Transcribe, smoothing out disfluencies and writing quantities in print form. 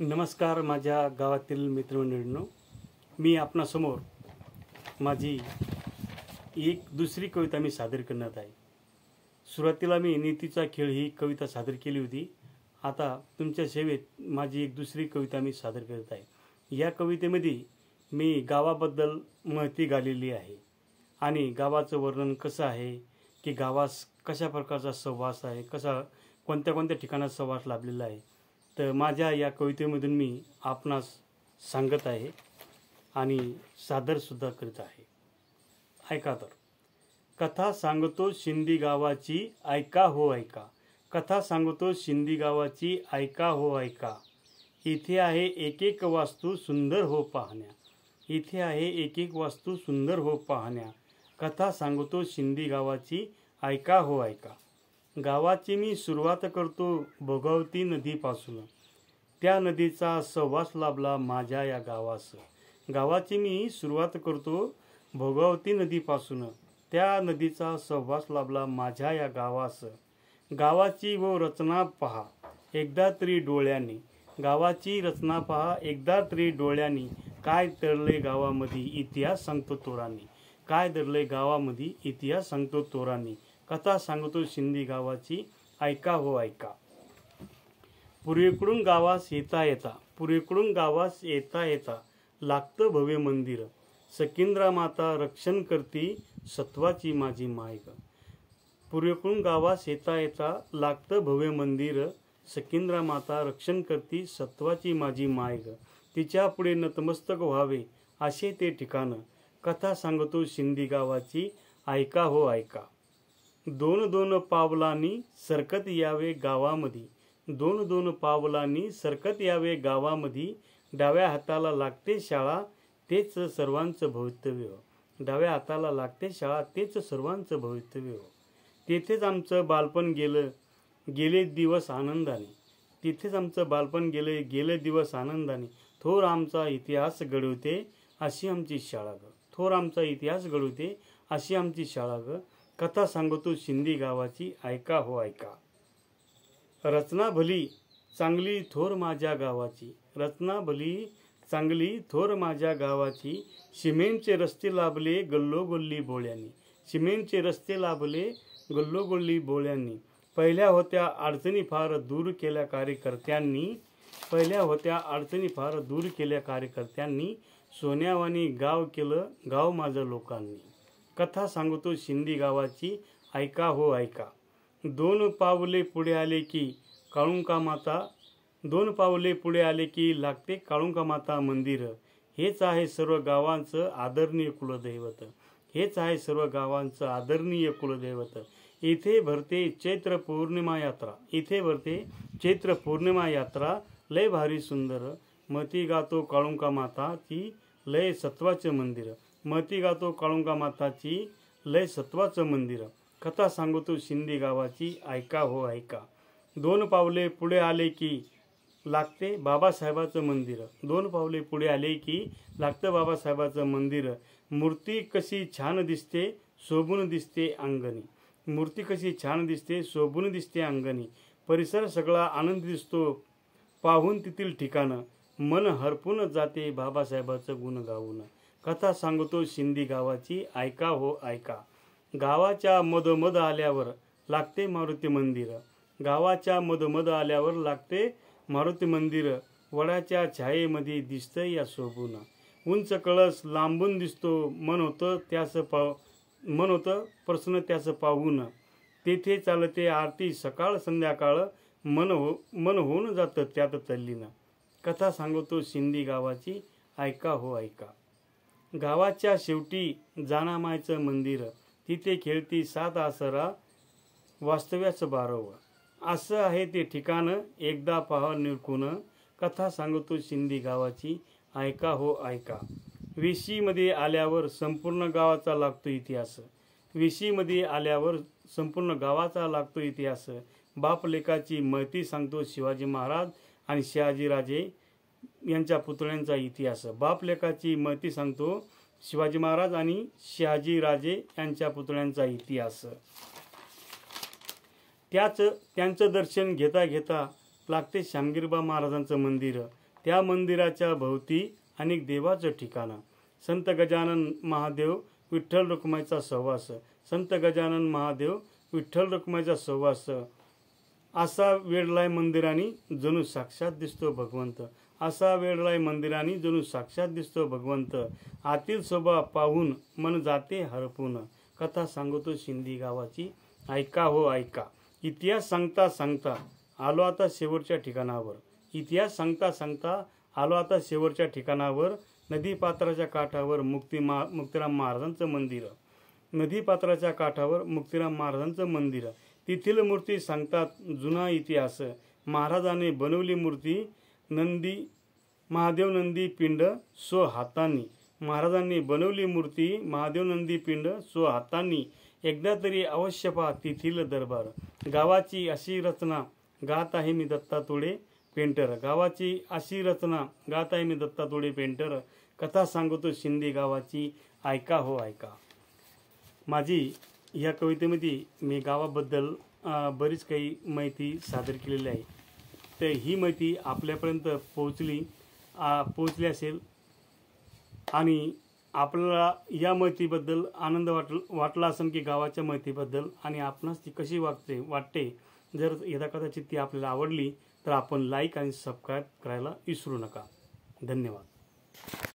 नमस्कार माझ्या गावातील मित्रमंडळींनो, मी आपणासमोर माझी एक दुसरी कविता मी सादर करणार आहे। सुरुवातीला मी नीतीचा खेळ ही कविता सादर केली होती। आता तुमच्या सेवेत माझी एक दुसरी कविता मी सादर करत आहे। या कवितेमध्ये मी गावाबद्दल माहिती घालेली आहे आणि गावाचं वर्णन कसं आहे की गावास कशा प्रकारचा सहवास आहे, कसा कोणत्या कोणत्या ठिकाणात सहवास लाभलेला आहे, तर माझ्या या कवितेमधून मी आपणास सांगत आहे आणि सादर सुद्धा करत आहे। ऐका तर। कथा सांगतो शिंदी गावाची, ऐका हो ऐका। कथा सांगतो शिंदी गावाची, ऐका हो ऐका। इथे आहे एक एक वास्तू सुंदर हो पाहण्या। इथे आहे एक एक वास्तू सुंदर हो पाहण्या। कथा सांगतो शिंदी गावाची, ऐका हो ऐका। गावाची मी सुरुवात करतो भोगावती नदीपासून, त्या नदीचा सहवास लाभला माझ्या या गावास। गावाची मी सुरुवात करतो भोगावती नदीपासून, त्या नदीचा सहवास लाभला माझ्या या गावास। गावाची व रचना पहा एकदा तरी डोळ्यांनी, गावाची रचना पहा एकदा तरी डोळ्यांनी। काय दडले गावामध्ये इतिहास सांगतो तोरांनी, काय दडले गावामध्ये इतिहास सांगतो तोरांनी। कथा सांगतो शिंदी गावाची, ऐका हो ऐका। पूर्वेकडून गावास येता येता, पूर्वेकडून गावास येता येता लागतं भव्य मंदिर। सकिंद्रा माता रक्षण करती सत्वाची माझी माय ग। पूर्वेकडून गावास येता येता लागतं भव्य मंदिर। सकिंद्रा माता रक्षण करती सत्वाची माझी माय ग। तिच्या पुढे नतमस्तक व्हावे असे ते ठिकाण। कथा सांगतो शिंदी गावाची, ऐका हो ऐका। दोन दोन पावलांनी सरकत यावे गावामध्ये, दोन दोन पावलांनी सरकत यावे गावामध्ये। डाव्या हाताला लागते शाळा तेच सर्वांचं भवितव्य, डाव्या हाताला लागते शाळा तेच सर्वांचं भवितव्य। तेथेच आमचं बालपण गेलं गेले दिवस आनंदाने, तिथेच आमचं बालपण गेले दिवस आनंदाने। थोर आमचा इतिहास घडवते अशी आमची शाळा ग, थोर आमचा इतिहास घडवते अशी आमची शाळा ग। कथा सांगतो शिंदी गावाची, ऐका हो ऐका। रचना भली चांगली थोर माझ्या गावाची, रचना भली चांगली थोर माझ्या गावाची। सिमेंटचे रस्ते लाभले गल्लोगल्ली बोळ्यांनी, सिमेंटचे रस्ते लाभले गल्लोगल्ली बोळ्यांनी। पहिल्या होत्या अडचणी फार दूर केल्या कार्यकर्त्यांनी, पहिल्या होत्या अडचणी फार दूर केल्या कार्यकर्त्यांनी। सोन्यावानी गाव केलं गाव माझं लोकांनी। कथा सांगतो शिंदी गावाची, ऐका हो ऐका। दोन पावले पुढे आले की काळुंका माता, दोन पावले पुढे आले की लागते काळुंका माता मंदिर। हेच आहे सर्व गावांचं आदरणीय कुलदैवत, हेच आहे सर्व गावांचं आदरणीय कुलदैवत। इथे भरते चैत्र पौर्णिमा यात्रा, इथे भरते चैत्र पौर्णिमा यात्रा। लय भारी सुंदर मती गातो काळुंका माताची, लय सत्वाचं मंदिर। मती गातो काळुंका माताची, लय सत्वाचं मंदिर। कथा सांगतो शिंदी गावाची, ऐका हो ऐका। दोन पावले पुढे आले की लागते बाबासाहेबाचं मंदिर, दोन पावले पुढे आले की लागतं बाबासाहेबाचं मंदिर। मूर्ती कशी छान दिसते शोभून दिसते अंगणी, मूर्ती कशी छान दिसते शोभून दिसते अंगणी। परिसर सगळा आनंद दिसतो पाहून तेथील ठिकाणं, मन हरपून जाते बाबासाहेबाचं गुण गाऊन। कथा सांगतो शिंदी गावाची, ऐका हो ऐका। गावाच्या मधोमध आल्यावर लागते मारुती मंदिर, गावाच्या मधोमध आल्यावर लागते मारुती मंदिर। वडाच्या छायेमध्ये दिसतं या शोभून, उंच कळस लांबून दिसतो मन होतं प्रसन्न त्यास पाहून। तेथे चालते आरती सकाळ संध्याकाळ, मन होऊन जातं त्यात तल्लीन। कथा सांगतो शिंदी गावाची, ऐका हो ऐका। गावाच्या शेवटी जानामायचं मंदिर, तिथे खेळती सात आसरा वास्तव्याचं बारव। असं आहे ते ठिकाण एकदा पहा निरखून। कथा सांगतो शिंदी गावाची, ऐका हो ऐका। वेशीमध्ये आल्यावर संपूर्ण गावाचा लागतो इतिहास, वेशीमध्ये आल्यावर संपूर्ण गावाचा लागतो इतिहास। बाप लेकाची महती सांगतो शिवाजी महाराज आणि शहाजीराजे यांच्या पुतळ्यांचा इतिहास। बाप लेकाची महती सांगतो शिवाजी महाराज आणि शहाजीराजे यांच्या पुतळ्यांचा इतिहास। त्यांचं दर्शन घेता घेता लागते श्यामगिरबा महाराजांचं मंदिर, त्या मंदिराच्या भोवती अनेक देवाचं ठिकाणं, संत गजानन महादेव विठ्ठल रुक्माईचा सहवास, संत गजानन महादेव विठ्ठल रुक्माईचा सहवास, असा वेढलाय मंदिरानी जणू साक्षात दिसतो भगवंत, असा वेढलाय मंदिरानी जणू साक्षात दिसतो भगवंत, आतील शोभा पाहून मन जाते हरपून, कथा सांगतो शिंदी गावाची ऐका हो ऐका. इतिहास सांगता सांगता आलो आता शेवटच्या ठिकाणावर, इतिहास सांगता सांगता आलो आता शेवटच्या ठिकाणावर, नदीपात्राच्या काठावर मुक्तिराम महाराजांचं मंदिर, नदीपात्राच्या काठावर मुक्तिराम महाराजांचं मंदिर, तेथील मूर्ती सांगतात जुना इतिहास, महाराजाने बनवली मूर्ती नंदी, महादेव नंदी पिंड सो हातांनी, महाराजांनी बनवली मूर्ती महादेव नंदी पिंड सो हातांनी, एकदा तरी अवश्य पहा तेथील दरबार, गावाची अशी रचना गात आहे मी दत्ता तोडे पेंटर, गावाची अशी रचना गात आहे मी दत्ता तोडे पेंटर, कथा सांगतो शिंदे गावाची ऐका हो ऐका. माझी ह्या कवितेमध्ये मी गावाबद्दल बरीच काही माहिती सादर केलेली आहे. तर ही माहिती आपल्यापर्यंत पोहोचली असेल आणि आपल्याला या माहितीबद्दल आनंद वाटला असेल की गावाच्या माहितीबद्दल, आणि आपणास ती कशी वाटते. जर यदाकदाचित ती आपल्याला आवडली तर आपण लाईक आणि सबस्क्राईब करायला विसरू नका. धन्यवाद.